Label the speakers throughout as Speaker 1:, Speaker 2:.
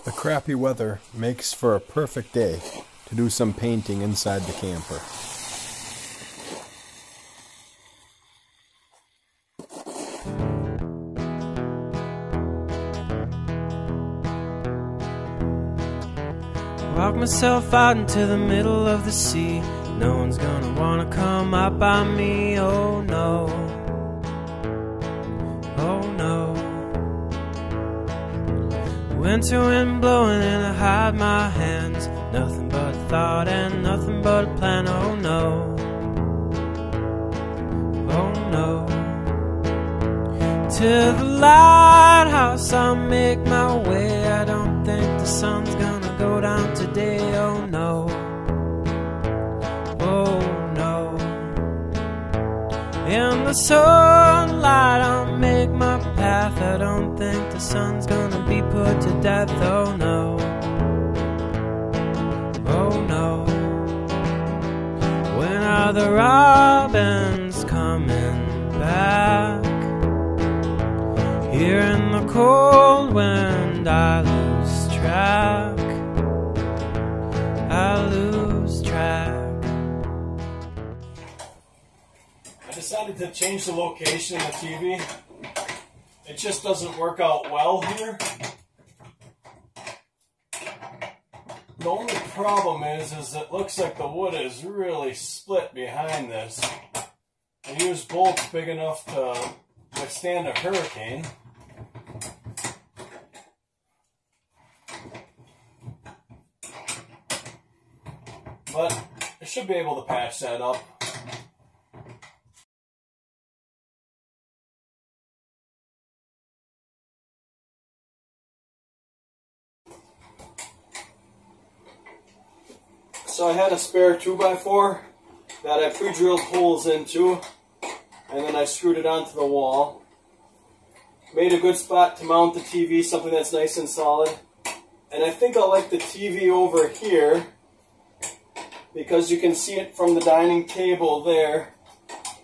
Speaker 1: The crappy weather makes for a perfect day to do some painting inside the camper.
Speaker 2: Walk myself out into the middle of the sea. No one's gonna wanna come out by me. Oh no, oh no. Winter wind blowing and I hide my hands. Nothing but a thought and nothing but a plan. Oh no, oh no. To the lighthouse I'll make my way. I don't think the sun's gonna go down today. Oh no, oh no. In the sunlight I'll make my path. I don't think the sun's gonna be put to death. Oh no, oh no. When are the robins coming back? Here in the cold wind I lose track, I lose track.
Speaker 1: I decided to change the location of the TV. It just doesn't work out well here. The only problem is it looks like the wood is really split behind this. I used bolts big enough to withstand a hurricane. But I should be able to patch that up. So I had a spare 2x4 that I pre-drilled holes into, and then I screwed it onto the wall. Made a good spot to mount the TV, something that's nice and solid. And I think I'll like the TV over here, because you can see it from the dining table there,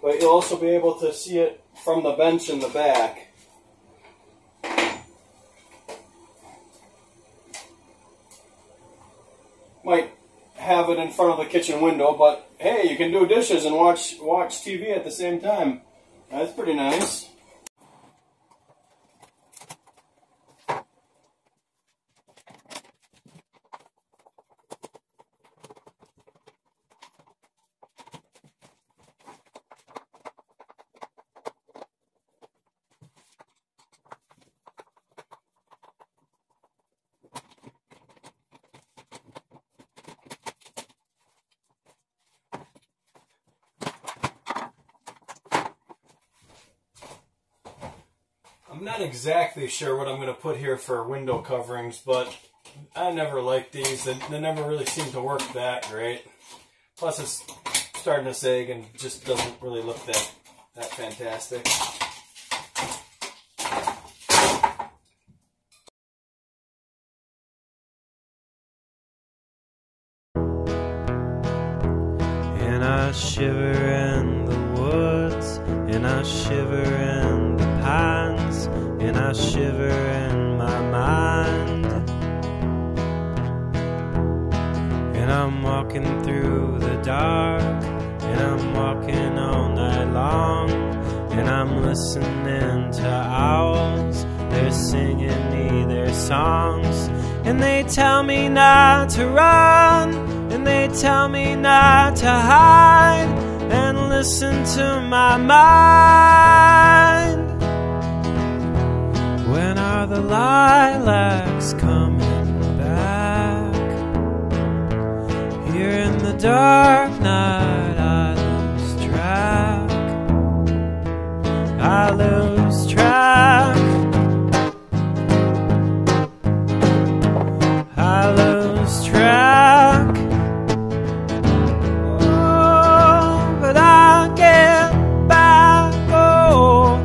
Speaker 1: but you'll also be able to see it from the bench in the back. Might have it in front of the kitchen window, but hey, you can do dishes and watch TV at the same time. That's pretty nice. I'm not exactly sure what I'm going to put here for window coverings, but I never liked these. They never really seem to work that great. Plus it's starting to sag and just doesn't really look that fantastic.
Speaker 2: And I shiver in the woods, and I shiver in the pines, and I shiver in my mind. And I'm walking through the dark, and I'm walking all night long, and I'm listening to owls. They're singing me their songs, and they tell me not to run, and they tell me not to hide, and listen to my mind. When are the lilacs coming back? Here in the dark night I lose track, I lose track, I lose track. Oh, but I get back, oh.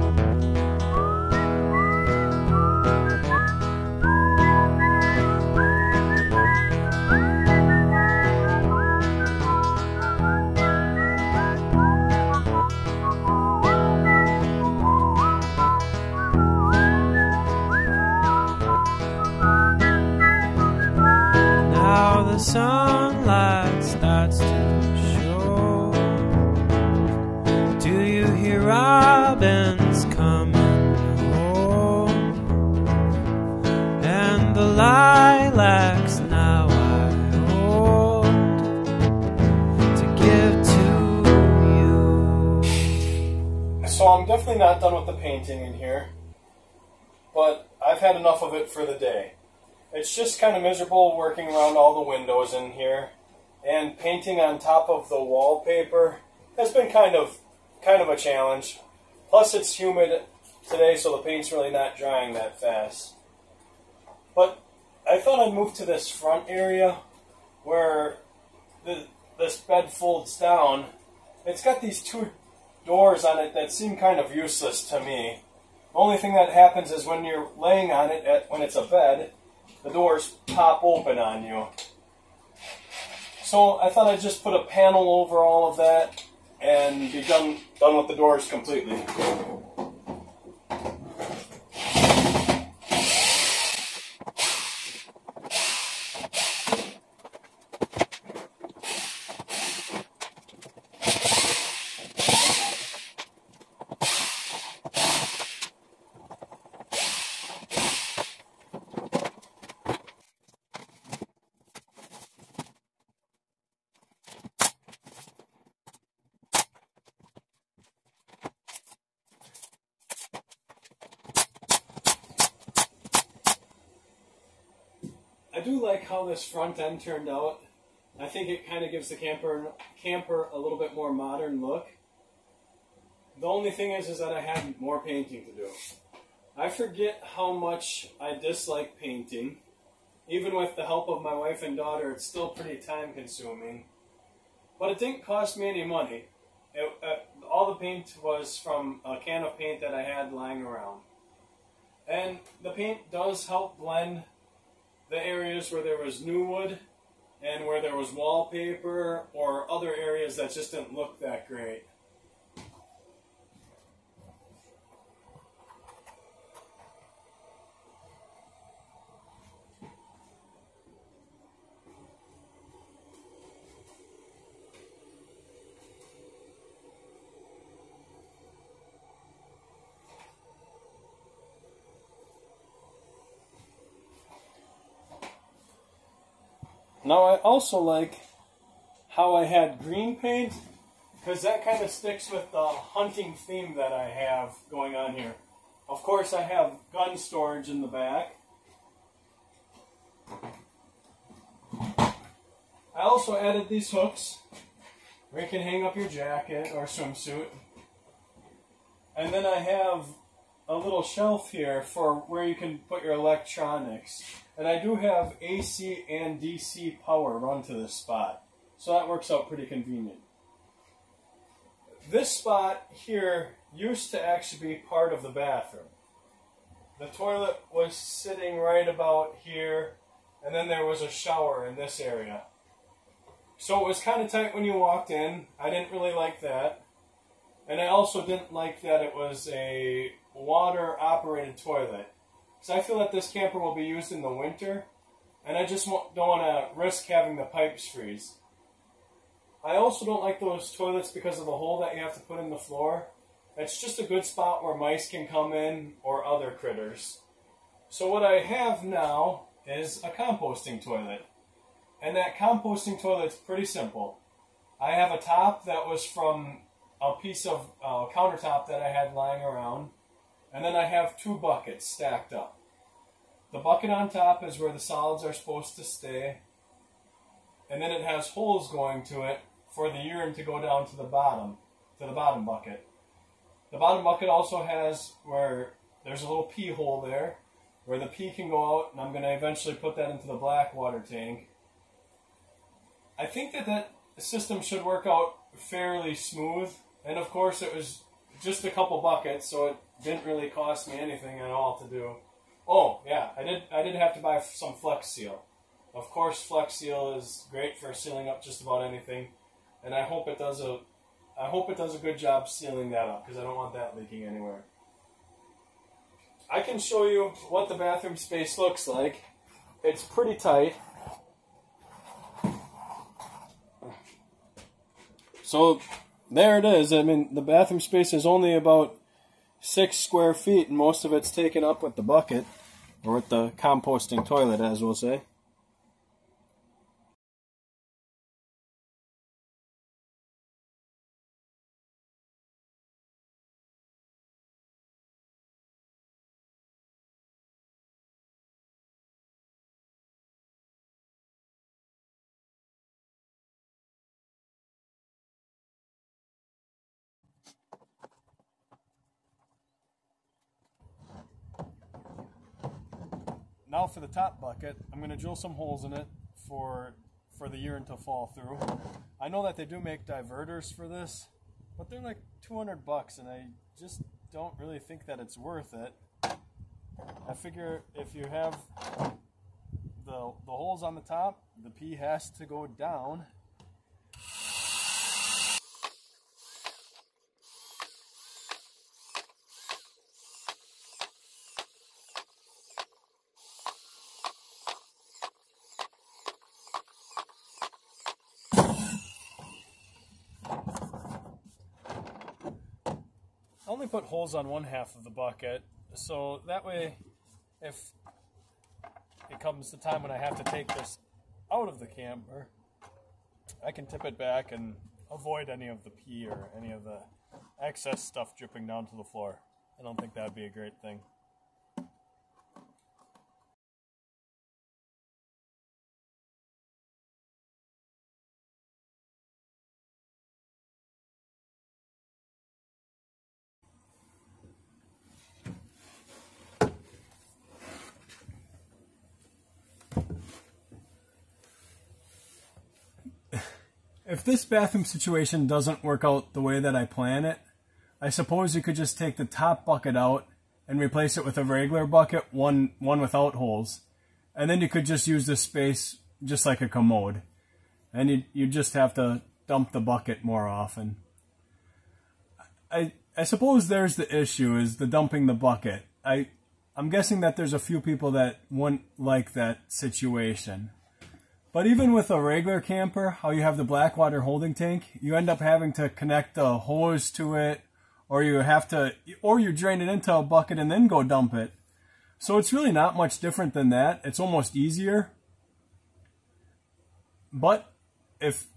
Speaker 1: I'm definitely not done with the painting in here, but I've had enough of it for the day. It's just kind of miserable working around all the windows in here, and painting on top of the wallpaper has been kind of a challenge. Plus it's humid today, so the paint's really not drying that fast. But I thought I'd move to this front area where this bed folds down. It's got these two doors on it that seem kind of useless to me. The only thing that happens is when you're laying on it, when it's a bed, the doors pop open on you. So I thought I'd just put a panel over all of that and be done with the doors completely. I do like how this front end turned out. I think it kind of gives the camper a little bit more modern look. The only thing is that I have more painting to do. I forget how much I dislike painting. Even with the help of my wife and daughter, it's still pretty time consuming. But it didn't cost me any money. All the paint was from a can of paint that I had lying around. And the paint does help blend the areas where there was new wood and where there was wallpaper or other areas that just didn't look that great. Now I also like how I had green paint, because that kind of sticks with the hunting theme that I have going on here. Of course I have gun storage in the back. I also added these hooks where you can hang up your jacket or swimsuit. And then I have a little shelf here for where you can put your electronics. And I do have AC and DC power run to this spot, so that works out pretty convenient. This spot here used to actually be part of the bathroom. The toilet was sitting right about here, and then there was a shower in this area. So it was kind of tight when you walked in. I didn't really like that. And I also didn't like that it was a water-operated toilet. Because I feel that this camper will be used in the winter, and I just don't want to risk having the pipes freeze. I also don't like those toilets because of the hole that you have to put in the floor. It's just a good spot where mice can come in or other critters. So what I have now is a composting toilet. And that composting toilet's pretty simple. I have a top that was from a piece of countertop that I had lying around. And then I have two buckets stacked up. The bucket on top is where the solids are supposed to stay. And then it has holes going to it for the urine to go down to the bottom bucket. The bottom bucket also has where there's a little pee hole there where the pee can go out, and I'm going to eventually put that into the black water tank. I think that system should work out fairly smooth. And of course it was just a couple buckets, so it didn't really cost me anything at all to do. Oh yeah, I did have to buy some Flex Seal. Of course, Flex Seal is great for sealing up just about anything, and I hope it does a good job sealing that up, because I don't want that leaking anywhere. I can show you what the bathroom space looks like. It's pretty tight. So there it is. I mean, the bathroom space is only about 6 square feet, and most of it's taken up with the bucket, or with the composting toilet, as we'll say. Now for the top bucket, I'm going to drill some holes in it for the urine to fall through. I know that they do make diverters for this, but they're like $200 and I just don't really think that it's worth it. I figure if you have the holes on the top, the pee has to go down. I only put holes on one half of the bucket, so that way if it comes the time when I have to take this out of the camper, I can tip it back and avoid any of the pee or any of the excess stuff dripping down to the floor. I don't think that would be a great thing. If this bathroom situation doesn't work out the way that I plan it, I suppose you could just take the top bucket out and replace it with a regular bucket, one without holes. And then you could just use this space just like a commode. And you just have to dump the bucket more often. I suppose there's the issue, is the dumping the bucket. I'm guessing that there's a few people that wouldn't like that situation. But even with a regular camper, how you have the black water holding tank, you end up having to connect a hose to it, or you drain it into a bucket and then go dump it. So it's really not much different than that. It's almost easier. But if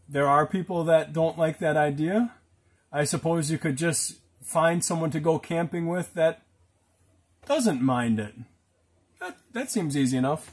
Speaker 1: there are people that don't like that idea, I suppose you could just find someone to go camping with that doesn't mind it. That seems easy enough.